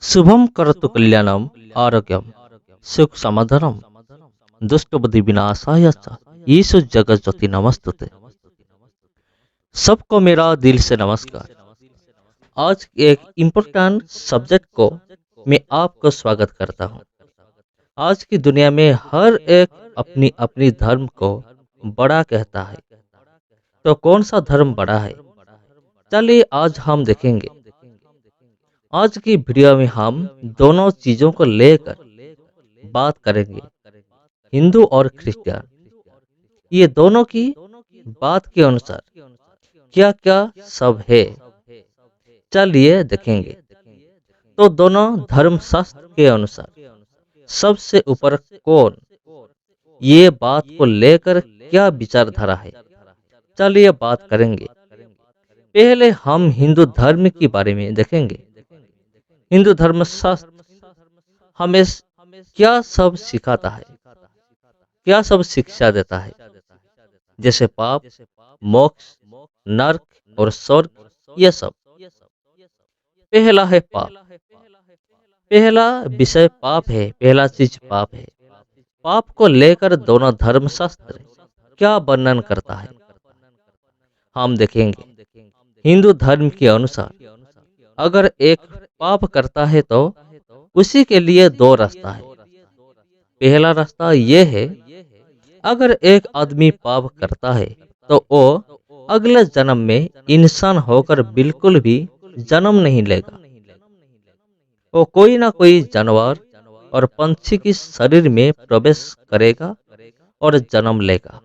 शुभम करतु कल्याणम आरोग्यम सुख समाधानम दुष्टबुद्धि विनाशाय च ईशु जगत ज्योति नमस्तुते। सबको मेरा दिल से नमस्कार। आज एक इम्पोर्टेंट सब्जेक्ट को मैं आपको स्वागत करता हूँ। आज की दुनिया में हर एक अपनी अपनी धर्म को बड़ा कहता है। तो कौन सा धर्म बड़ा है, चलिए आज हम देखेंगे। आज की वीडियो में हम दोनों चीजों को लेकर बात करेंगे। हिंदू और क्रिश्चियन, ये दोनों की बात के अनुसार क्या क्या सब है, चलिए देखेंगे। तो दोनों धर्मशास्त्र के अनुसार सबसे ऊपर कौन, ये बात को लेकर क्या विचारधारा है, चलिए बात करेंगे। पहले हम हिंदू धर्म के बारे में देखेंगे। हिंदू धर्मशास्त्र हमें क्या सब सिखाता है, क्या सब शिक्षा देता है, जैसे पाप, मोक्ष, नरक और स्वर्ग, ये सब। पहला है पाप। पहला विषय पाप है, पहला चीज पाप है। पाप को लेकर दोनों धर्मशास्त्र क्या वर्णन करता है, हम देखेंगे। हिंदू धर्म के अनुसार अगर एक पाप करता है तो उसी के लिए दो रास्ता है। पहला रास्ता यह है, अगर एक आदमी पाप करता है तो वो अगले जन्म में इंसान होकर बिल्कुल भी जन्म नहीं लेगा। वो कोई ना कोई जानवर और पंछी की शरीर में प्रवेश करेगा और जन्म लेगा।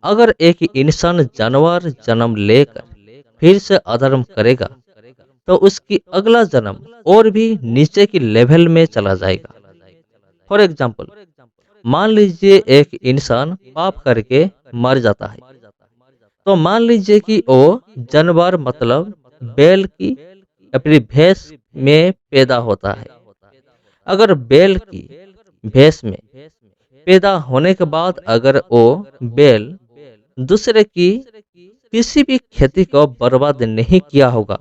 अगर एक इंसान जानवर जन्म लेकर फिर से अधर्म करेगा तो उसकी अगला जन्म और भी नीचे की लेवल में चला जाएगा। फॉर एग्जाम्पल, मान लीजिए एक इंसान पाप करके मर जाता है, तो मान लीजिए कि वो जानवर मतलब बैल की अपनी भैंस में पैदा होता है। अगर बैल की भैंस में पैदा होने के बाद अगर वो बैल दूसरे की किसी भी खेती को बर्बाद नहीं किया होगा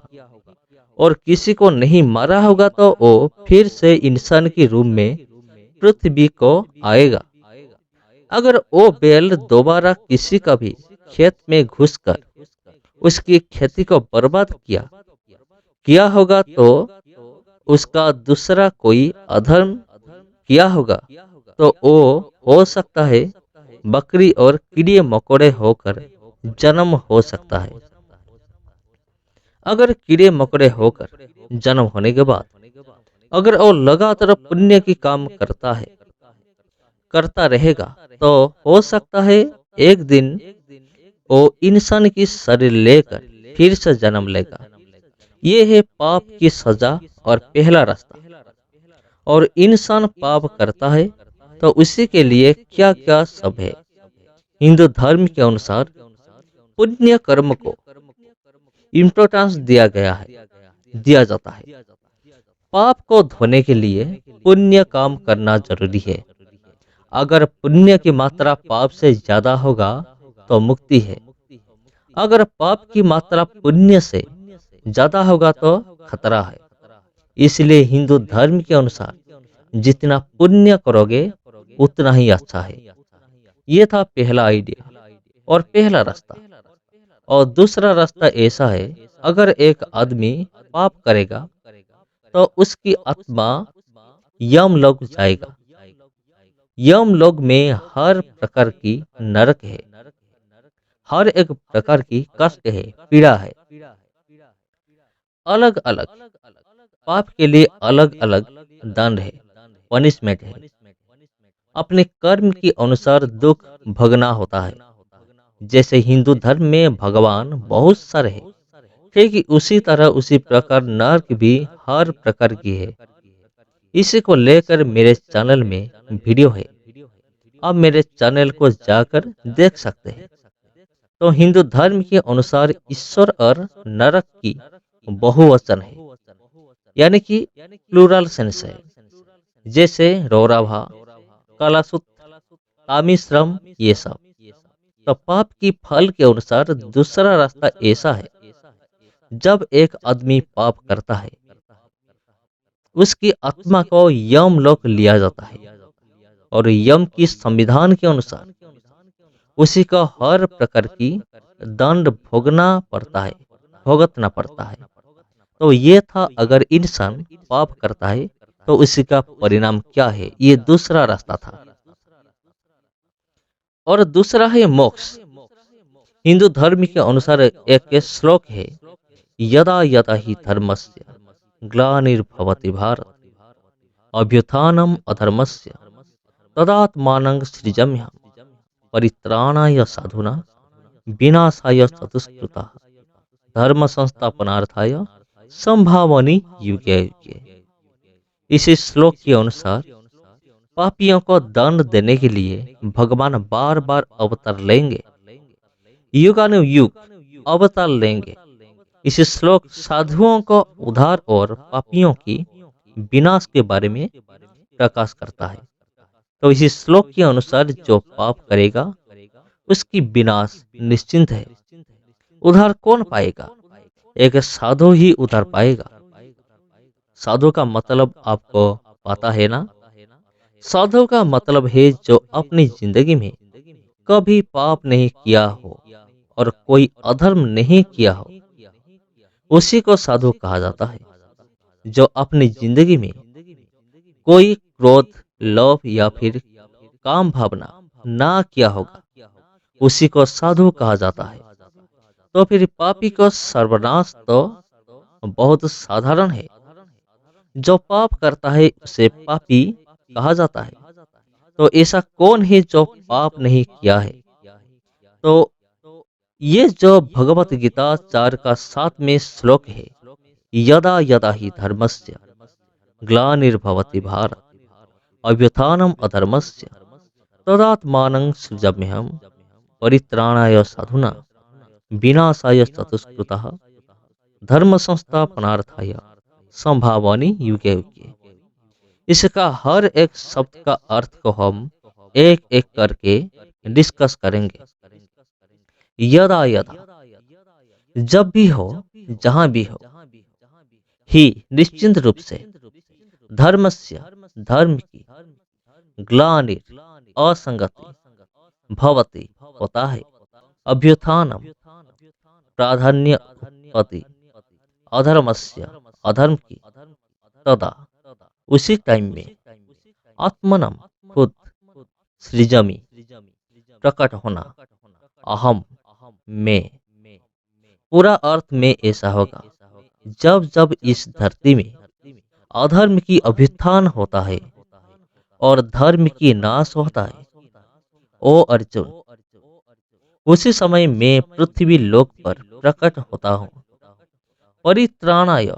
और किसी को नहीं मारा होगा तो वो फिर से इंसान की रूप में पृथ्वी को आएगा। अगर वो बैल दोबारा किसी का भी खेत में घुसकर उसकी खेती को बर्बाद किया होगा तो उसका दूसरा कोई अधर्म किया होगा तो वो हो सकता है बकरी और कीड़े मकोड़े होकर जन्म हो सकता है। अगर कीड़े मकोड़े होकर जन्म होने के बाद अगर वो लगातार पुण्य की काम करता रहेगा तो हो सकता है एक दिन वो इंसान की शरीर लेकर फिर से जन्म लेगा। ये है पाप की सजा और पहला रास्ता। और इंसान पाप करता है तो उसी के लिए क्या क्या सब है। हिंदू धर्म के अनुसार पुण्य कर्म को इम्पोर्टेंस दिया जाता है। पाप को धोने के लिए पुण्य काम करना जरूरी है। अगर पुण्य की मात्रा पाप से ज्यादा होगा तो मुक्ति है। अगर पाप की मात्रा पुण्य से ज्यादा होगा तो खतरा है। इसलिए हिंदू धर्म के अनुसार जितना पुण्य करोगे उतना ही अच्छा है। ये था पहला आइडिया और पहला रास्ता। और दूसरा रास्ता ऐसा है, अगर एक आदमी पाप करेगा तो उसकी आत्मा यमलोक जाएगा। यमलोक में हर प्रकार की नरक है, हर एक प्रकार की कष्ट है, पीड़ा है। अलग अलग पाप के लिए अलग अलग दंड है, पनिशमेंट है। अपने कर्म के अनुसार दुख भोगना होता है। जैसे हिंदू धर्म में भगवान बहुत सारे हैं, ठीक उसी तरह उसी प्रकार नरक भी हर प्रकार की है। इसी को लेकर मेरे चैनल में वीडियो है, आप मेरे चैनल को जाकर देख सकते हैं। तो हिंदू धर्म के अनुसार ईश्वर और नरक की बहुवचन है, यानी कि प्लूरल सेंस है। जैसे रौराभा, कलासुत, कामीश्रम, ये सब। तो पाप की फल के अनुसार दूसरा रास्ता ऐसा है, जब एक आदमी पाप करता है उसकी आत्मा को यमलोक लिया जाता है और यम की संविधान के अनुसार उसी को हर प्रकार की दंड भुगतना पड़ता है। तो ये था, अगर इंसान पाप करता है तो उसी का परिणाम क्या है, ये दूसरा रास्ता था। और दूसरा है मोक्ष। हिंदू धर्म के अनुसार एक श्लोक है, यदा यदा ही धर्मस्य ग्लानिर्भवति भारत अभ्युत्थानम अधर्मस्य तदात्मानं सृजम्यहम् परित्राणाय साधुना विनाशाय चतुष्कृतः धर्म संस्थापनार्थाय संभावनी युगे युगे। इसी श्लोक के अनुसार पापियों को दंड देने के लिए भगवान बार बार अवतार लेंगे, युगानुयुग अवतार लेंगे। इस श्लोक साधुओं को उद्धार और पापियों की विनाश के बारे में प्रकाश करता है। तो इस श्लोक के अनुसार जो पाप करेगा उसकी विनाश निश्चिंत है। उद्धार कौन पाएगा? एक साधु ही उद्धार पाएगा। साधु का मतलब आपको पता है ना? साधु का मतलब है जो अपनी जिंदगी में कभी पाप नहीं किया हो और कोई अधर्म नहीं किया हो, उसी को साधु कहा जाता है। जो अपनी जिंदगी में कोई क्रोध, लोभ या फिर काम भावना ना किया होगा, उसी को साधु कहा जाता है। तो फिर पापी का सर्वनाश तो बहुत साधारण है। जो पाप करता है उसे पापी कहा जाता है। तो ऐसा कौन है जो पाप नहीं किया है? तो ये जो भगवत गीता 4 का 7वें श्लोक है, यदा यदा ही धर्मस्य ग्लानिर्भवति भारत अभ्युत्थानम अधर्मस्य तदात्मानं सृजाम्यहम् परित्राणाय साधुना विनाशाय चतुष्कृतः धर्म संस्थापनार्थाय संभावनी युगे युगे। इसका हर एक शब्द का अर्थ को हम एक एक करके डिस्कस करेंगे। यदा यदा, जब भी हो, जहां भी हो, ही निश्चिंत रूप से, धर्मस्य धर्म की, ग्लानिर असंगति, भवति होता है, अभ्युत्थानम प्राधान्य उत्पत्ति, अधर्मस्य अधर्म की, तदा उसी टाइम में, आत्मनम खुद, सृजमी प्रकट होना, अहम में, पूरा अर्थ में ऐसा होगा जब जब इस धरती में अधर्म की अभ्युत्थान होता है और धर्म की नाश होता है, ओ अर्जुन, उसी समय मैं पृथ्वी लोक पर प्रकट होता हूँ, परित्राणाय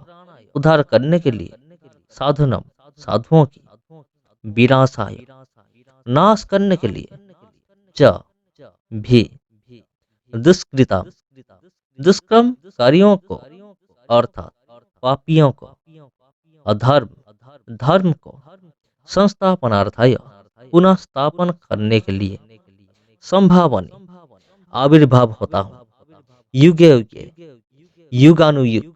उद्धार करने के लिए, साधुनम साधुओं की, विनाशाय नाश करने के लिए, च भी दुष्कृता दुष्कर्म कार्यों को अर्थात पापियों को, अधर्म धर्म को, संस्थापनार्थाय पुनः स्थापन करने के लिए, संभावनी आविर्भाव होता हूँ, युगे युगे युगानुयुग।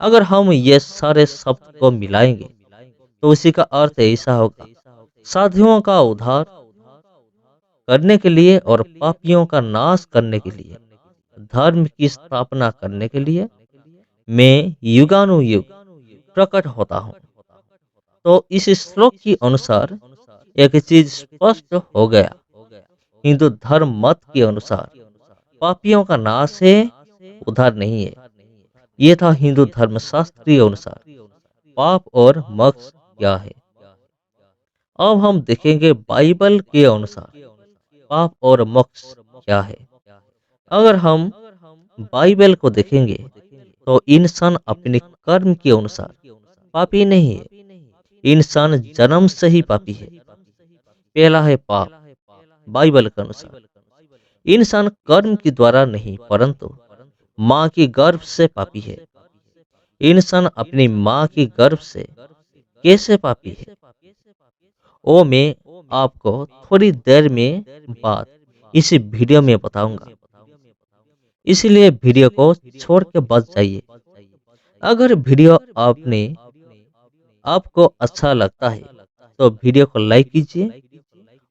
अगर हम ये सारे शब्द को मिलाएंगे तो उसी का अर्थ ऐसा होगा, साधुओं का उद्धार करने के लिए और पापियों का नाश करने के लिए, धर्म की स्थापना करने के लिए मैं युगानुयुग प्रकट होता हूँ। तो इस श्लोक के अनुसार एक चीज स्पष्ट हो गया, हिंदू धर्म मत के अनुसार पापियों का नाश है, उद्धार नहीं है। ये था हिंदू धर्मशास्त्र के अनुसार पाप और मोक्ष क्या है। अब हम देखेंगे बाइबल के अनुसार पाप और मोक्ष क्या है। अगर हम बाइबल को देखेंगे तो इंसान अपने कर्म के अनुसार पापी नहीं है। इंसान जन्म से ही पापी है। पहला है पाप। बाइबल के अनुसार इंसान कर्म के द्वारा नहीं परंतु माँ की गर्भ से पापी है। इंसान अपनी माँ की गर्भ से कैसे पापी है, वो मैं आपको थोड़ी देर में बाद इस वीडियो में बताऊंगा। इसलिए वीडियो को छोड़ के बच जाइए। अगर वीडियो आपने आपको अच्छा लगता है तो वीडियो को लाइक कीजिए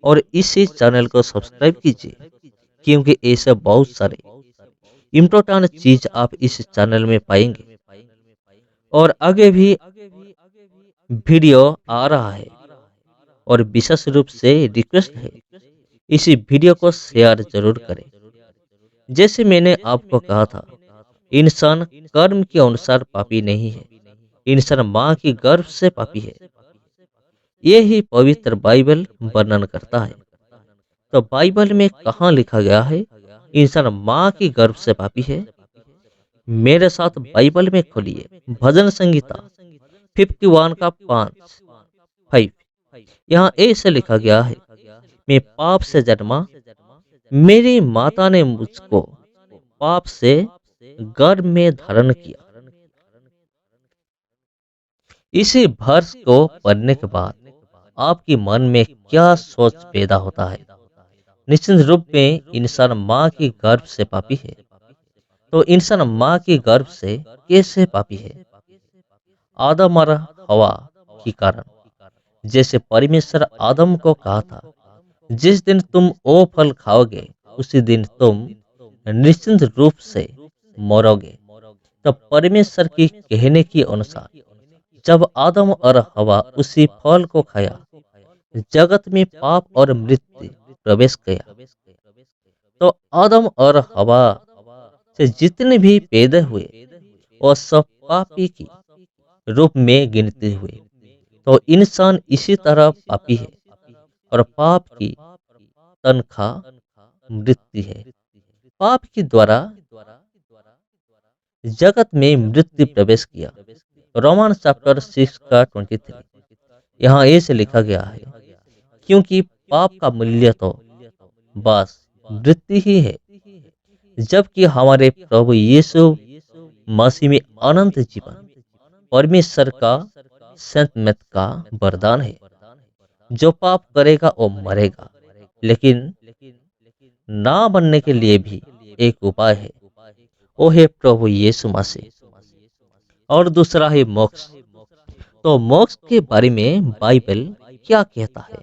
और इसी चैनल को सब्सक्राइब कीजिए, क्योंकि ऐसे बहुत सारे इम्पोर्टेंट चीज आप इस चैनल में पाएंगे। और आगे भी वीडियो आ रहा है और विशेष रूप से रिक्वेस्ट है, इसी वीडियो को शेयर जरूर करें। जैसे मैंने आपको कहा था, इंसान कर्म के अनुसार पापी नहीं है, इंसान माँ की गर्भ से पापी है। ये ही पवित्र बाइबल वर्णन करता है। तो बाइबल में कहाँ लिखा गया है इंसान माँ की गर्भ से पापी है? मेरे साथ बाइबल में खोलिए भजन संगीता 51 का 5। यहाँ ऐसे लिखा गया है, मैं पाप से जन्मा, मेरी माता ने मुझको पाप से गर्भ में धारण किया। इसी वर्ष को पढ़ने के बाद आपके मन में क्या सोच पैदा होता है? निश्चित रूप में इंसान माँ की गर्भ से पापी है। तो इंसान माँ की गर्भ से कैसे पापी है? आदम और हवा के कारण। जैसे परमेश्वर आदम को कहा था, जिस दिन तुम वो फल खाओगे उसी दिन तुम निश्चित रूप से मरोगे। तब परमेश्वर की कहने के अनुसार जब आदम और हवा उसी फल को खाया, जगत में पाप और मृत्यु प्रवेश किया। तो आदम और हवा से जितने भी पैदा हुए वो सब पापी की रूप में गिनते हुए। तो इंसान इसी तरह पापी है और पाप की तनख्वाह मृत्यु है। पाप के द्वारा जगत में मृत्यु प्रवेश किया। रोमन चैप्टर 6 का 23। यहाँ ऐसे लिखा गया है, क्योंकि पाप का मूल्य तो बस मृत्यु ही है, जबकि हमारे प्रभु यीशु मसीह में अनंत जीवन परमेश्वर का संतमत का वरदान है। जो पाप करेगा वो मरेगा, लेकिन ना बनने के लिए भी एक उपाय है, वो है प्रभु यीशु मसीह। और दूसरा है मोक्ष। तो मोक्ष के बारे में बाइबल क्या कहता है?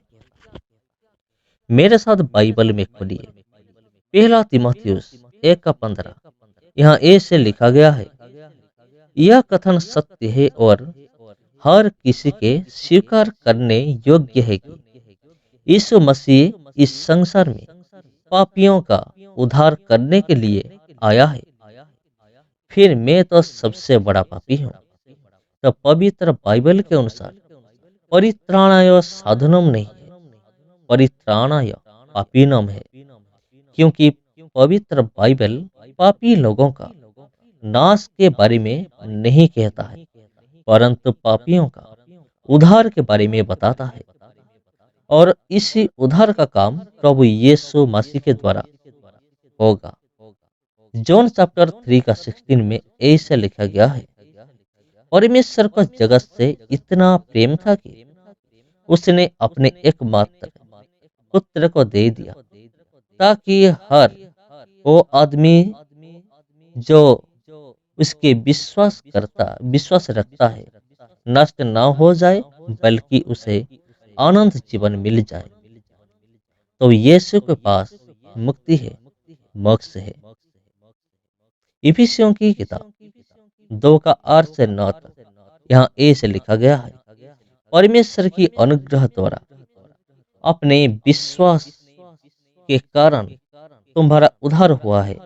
मेरे साथ बाइबल में खोलिए पहला तीमुथियुस 1:15। यहाँ ऐसे लिखा गया है, यह कथन सत्य है और हर किसी के स्वीकार करने योग्य है कि यीशु मसीह इस संसार में पापियों का उद्धार करने के लिए आया है। फिर मैं तो सबसे बड़ा पापी हूँ। तो पवित्र बाइबल के अनुसार परित्राणाय साधनम नहीं है, परित्राणाय पापीनम है। क्योंकि पवित्र बाइबल पापी लोगों का नाश के बारे में नहीं कहता है, परंतु पापियों का उद्धार के बारे में बताता है। और इसी उद्धार का काम प्रभु यीशु मसीह के द्वारा होगा। जॉन चैप्टर 3 का 16 में ऐसे लिखा गया है, परमेश्वर को जगत से इतना प्रेम था कि उसने अपने एकमात्र पुत्र को दे दिया, ताकि हर वो आदमी जो उसके विश्वास रखता है नष्ट न हो जाए, बल्कि उसे अनंत जीवन मिल जाए। तो यीशु के पास मुक्ति है, मोक्ष है। इफिसियों की किताब 2 का 8 से 9 तक यहाँ ऐसे लिखा गया है, परमेश्वर की अनुग्रह द्वारा अपने विश्वास के कारण तुम्हारा उद्धार हुआ है।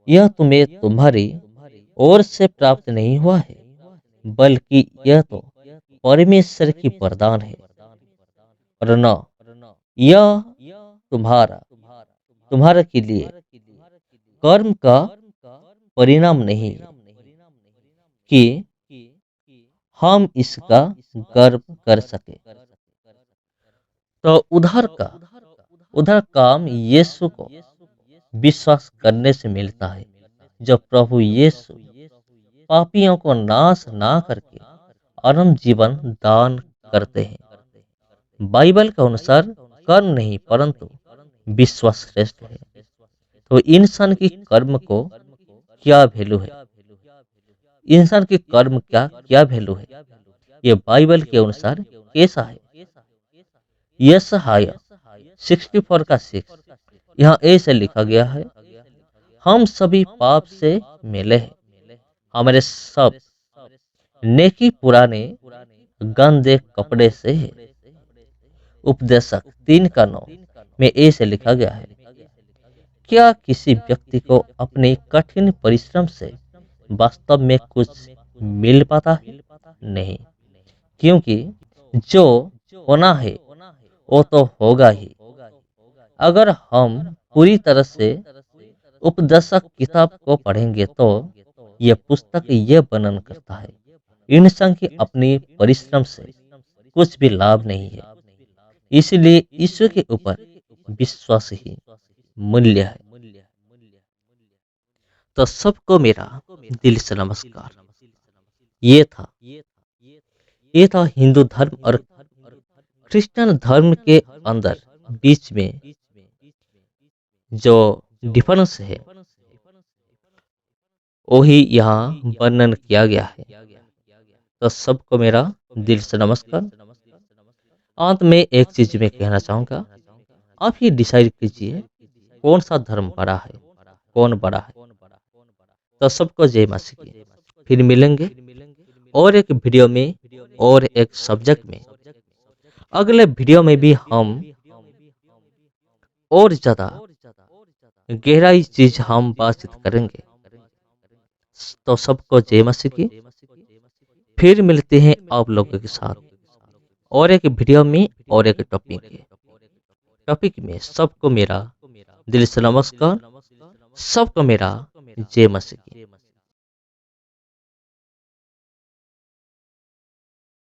यह तुम्हें तुम्हारी ओर से प्राप्त नहीं हुआ है, बल्कि यह तो परमेश्वर की वरदान है। और न यह तुम्हारा तुम्हारे के लिए कर्म का परिणाम नहीं है, कि हम इसका गर्व कर सके। तो उधर काम यीशु को विश्वास करने से मिलता है। जब प्रभु यीशु पापियों को नाश ना करके अनंत जीवन दान करते हैं। बाइबल के अनुसार कर्म नहीं परंतु विश्वास श्रेष्ठ है। तो इंसान की कर्म को क्या वैल्यू है? इंसान के कर्म क्या क्या वैल्यू है? ये बाइबल के अनुसार कैसा है? यशायाह 64 का 6 यहाँ ऐसे लिखा गया है, हम सभी पाप से मिले हैं, हमारे सब नेकी पुराने गंदे कपड़े से है। उपदेशक 3 का 9 में ऐसे लिखा गया है, क्या किसी व्यक्ति को अपने कठिन परिश्रम से वास्तव में कुछ मिल पाता है? नहीं, क्योंकि जो होना है वो तो होगा ही। अगर हम पूरी तरह से उपदेशक किताब को पढ़ेंगे तो ये पुस्तक ये वर्णन करता है, इंसान की अपनी परिश्रम से कुछ भी लाभ नहीं है, इसलिए ईश्वर के ऊपर विश्वास ही मूल्य है। तो सबको मेरा दिल से नमस्कार। ये था हिंदू धर्म और क्रिश्चियन धर्म के अंदर बीच में जो डिफरेंस है वही यहाँ वर्णन किया गया है। तो सबको मेरा दिल से नमस्कार। अंत में एक चीज मैं कहना चाहूंगा, आप ही डिसाइड कीजिए कौन सा धर्म बड़ा है, कौन बड़ा है। तो सबको जय मसीह की। फिर मिलेंगे और एक वीडियो में और एक सब्जेक्ट में। अगले वीडियो में भी हम और ज्यादा गहराई चीज हम बातचीत करेंगे। तो सबको जय मसीह की। फिर मिलते हैं आप लोगों के साथ और एक वीडियो में और एक टॉपिक में। सबको मेरा दिल से नमस्कार, सबको मेरा जय मसीह की।